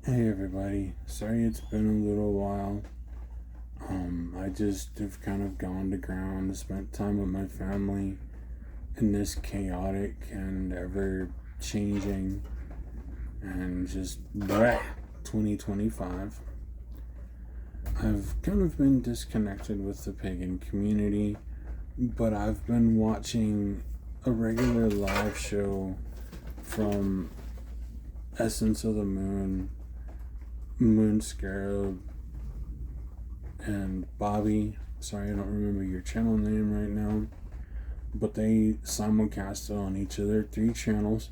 Hey everybody, sorry it's been a little while. I just have kind of gone to ground, spent time with my family in this chaotic and ever changing and just bleh, 2025. I've kind of been disconnected with the pagan community, but I've been watching a regular live show from Essence of the Moon Scarab, and Bobby. Sorry, I don't remember your channel name right now. But they simulcast on each of their three channels.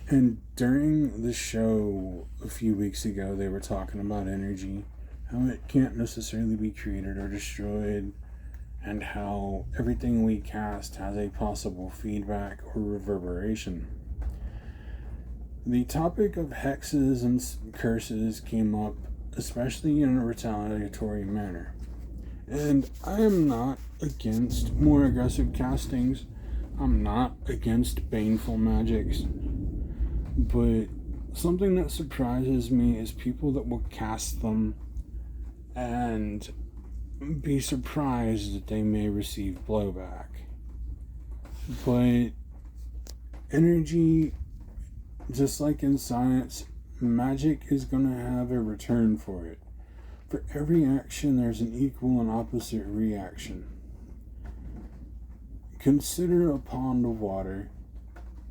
And during the show a few weeks ago, they were talking about energy, how it can't necessarily be created or destroyed, and how everything we cast has a possible feedback or reverberation. The topic of hexes and curses came up, especially in a retaliatory manner. And I am not against more aggressive castings. I'm not against baneful magics. But something that surprises me is people that will cast them and be surprised that they may receive blowback. But energy, just like in science, magic is going to have a return for it. For every action, there's an equal and opposite reaction. Consider a pond of water.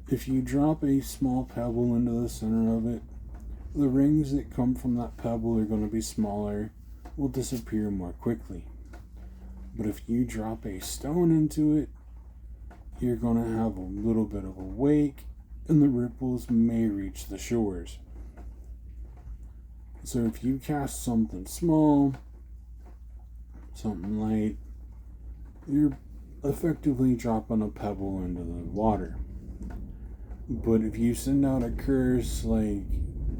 If you drop a small pebble into the center of it, the rings that come from that pebble are going to be smaller, will disappear more quickly. But if you drop a stone into it, you're going to have a little bit of a wake, and the ripples may reach the shores. So if you cast something small, something light, you're effectively dropping a pebble into the water. But if you send out a curse like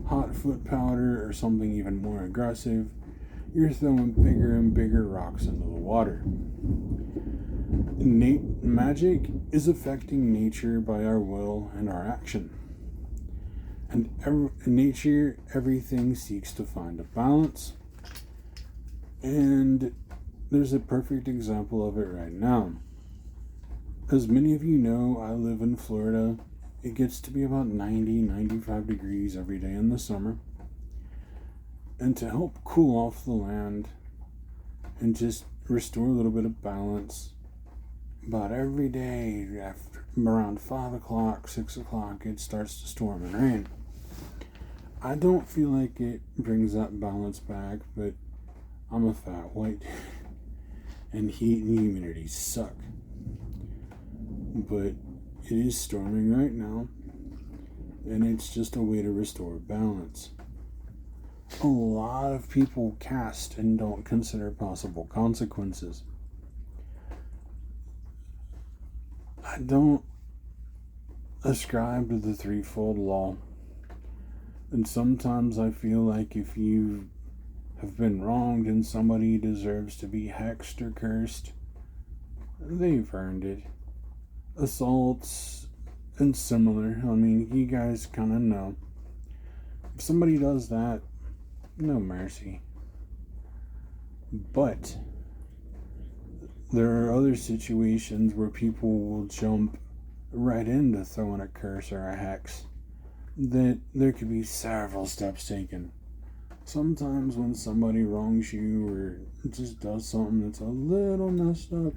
hot foot powder or something even more aggressive, you're throwing bigger and bigger rocks into the water. Magic is affecting nature by our will and our action. And in nature, everything seeks to find a balance. And there's a perfect example of it right now. As many of you know, I live in Florida. It gets to be about 90-95 degrees every day in the summer. And to help cool off the land and just restore a little bit of balance, about every day after around 5 o'clock, 6 o'clock, it starts to storm and rain. I don't feel like it brings that balance back, but I'm a fat white dude, and heat and humidity suck. But it is storming right now, and it's just a way to restore balance. A lot of people cast and don't consider possible consequences. I don't ascribe to the threefold law. And sometimes I feel like if you have been wronged and somebody deserves to be hexed or cursed, they've earned it. Assaults and similar, you guys kind of know. If somebody does that, no mercy. But there are other situations where people will jump right into throwing a curse or a hex, that there could be several steps taken. Sometimes when somebody wrongs you or just does something that's a little messed up,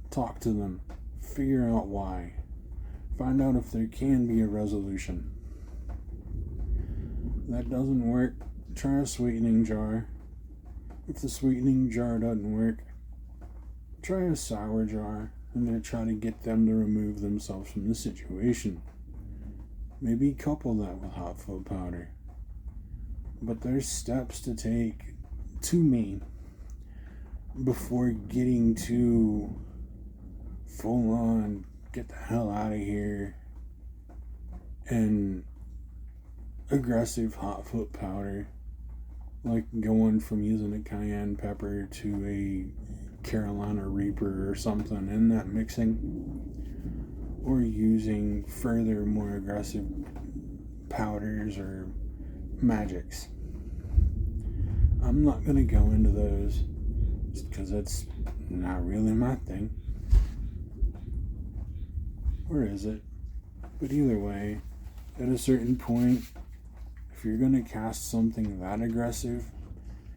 talk to them, figure out why, find out if there can be a resolution. That doesn't work, try a sweetening jar. If the sweetening jar doesn't work, try a sour jar and then try to get them to remove themselves from the situation. Maybe couple that with hot foot powder. But there's steps to take, to me, before getting to full on, get the hell out of here, and aggressive hot foot powder, like going from using a cayenne pepper to a Carolina Reaper or something in that mixing, or using further more aggressive powders or magics. I'm not going to go into those just because that's not really my thing. Or is it? But either way, at a certain point, if you're going to cast something that aggressive,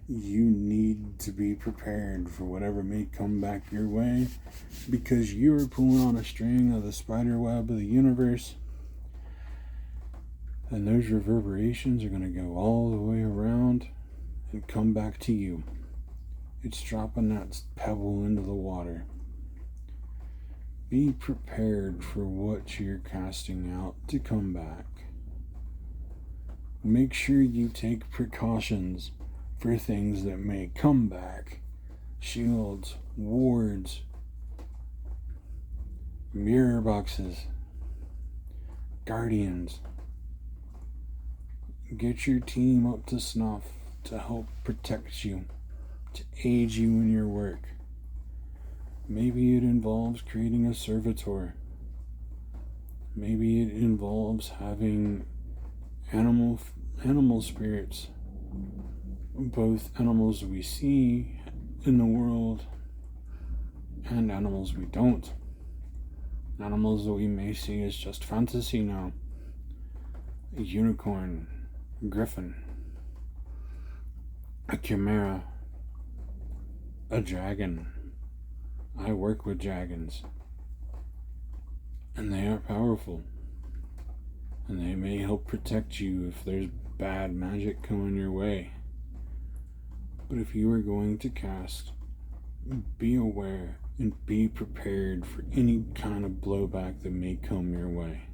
you need to be prepared for whatever may come back your way, because you are pulling on a string of the spider web of the universe, and those reverberations are going to go all the way around and come back to you. It's dropping that pebble into the water. Be prepared for what you're casting out to come back. Make sure you take precautions for things that may come back. Shields, wards, mirror boxes, guardians. Get your team up to snuff to help protect you, to aid you in your work. Maybe it involves creating a servitor. Maybe it involves having animal spirits, both animals we see in the world and animals we don't. Animals that we may see as just fantasy now. A unicorn, griffin, a chimera, a dragon. I work with dragons, and they are powerful, and they may help protect you if there's bad magic coming your way. But if you are going to cast, be aware and be prepared for any kind of blowback that may come your way.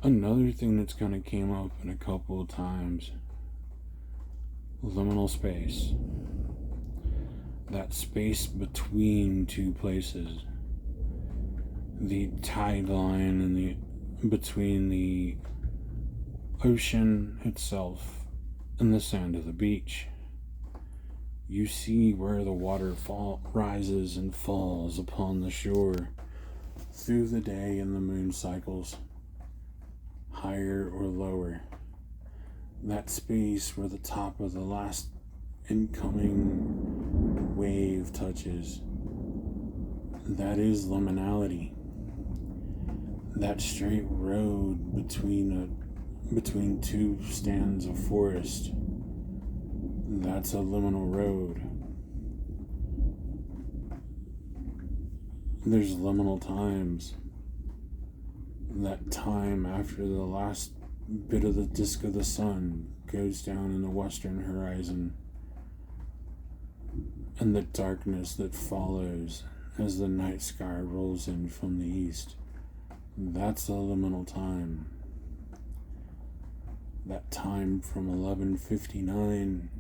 Another thing that's kind of came up in a couple of times, liminal space. That space between two places. The tide line and between the ocean itself and the sand of the beach. You see where the water rises and falls upon the shore through the day and the moon cycles, higher or lower. That space where the top of the last incoming wave touches, that is liminality. That straight road between two stands of forest, that's a liminal road. There's liminal times. That time after the last bit of the disk of the sun goes down in the western horizon, and the darkness that follows as the night sky rolls in from the east. That's a liminal time. That time from 11:59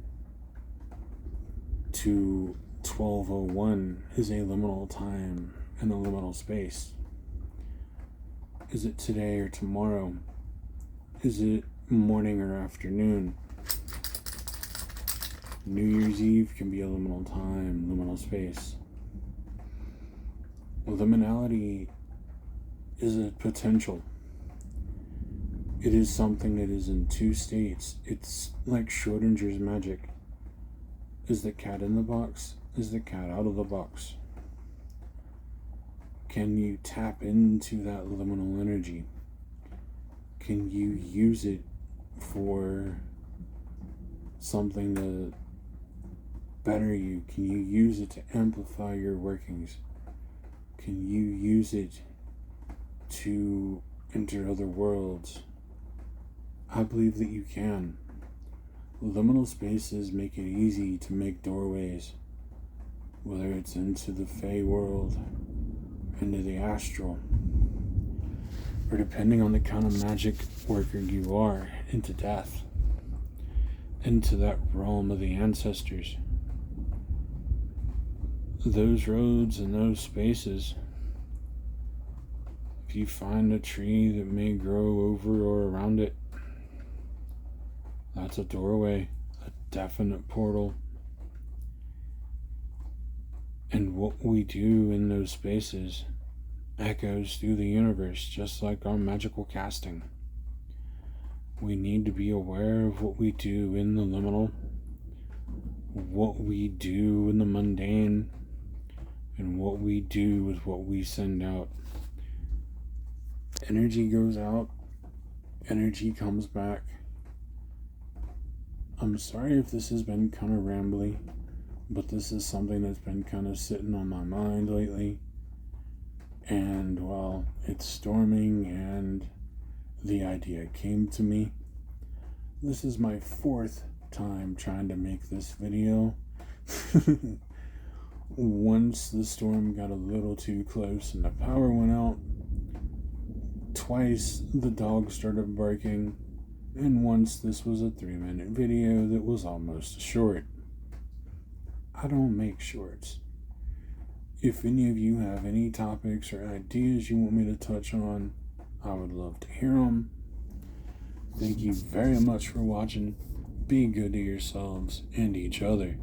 to 12:01 is a liminal time in a liminal space. Is it today or tomorrow? Is it morning or afternoon? New Year's Eve can be a liminal time, liminal space. Liminality is a potential. It is something that is in two states. It's like Schrodinger's magic. Is the cat in the box? Is the cat out of the box? Can you tap into that liminal energy? Can you use it for something to better you? Can you use it to amplify your workings? Can you use it to enter other worlds? I believe that you can. Liminal spaces make it easy to make doorways, whether it's into the Fey world, into the astral, or depending on the kind of magic worker you are, into death, into that realm of the ancestors. Those roads and those spaces, if you find a tree that may grow over or around it, that's a doorway, a definite portal. And what we do in those spaces echoes through the universe, just like our magical casting. we need to be aware of what we do in the liminal, what we do in the mundane, and what we do with what we send out. Energy goes out, energy comes back. I'm sorry if this has been kind of rambly, but this is something that's been kind of sitting on my mind lately. And while it's storming and the idea came to me, this is my 4th time trying to make this video. Once the storm got a little too close and the power went out, twice the dog started barking, and once this was a 3-minute video that was almost short. I don't make shorts. If any of you have any topics or ideas you want me to touch on, I would love to hear them. Thank you very much for watching. Be good to yourselves and each other.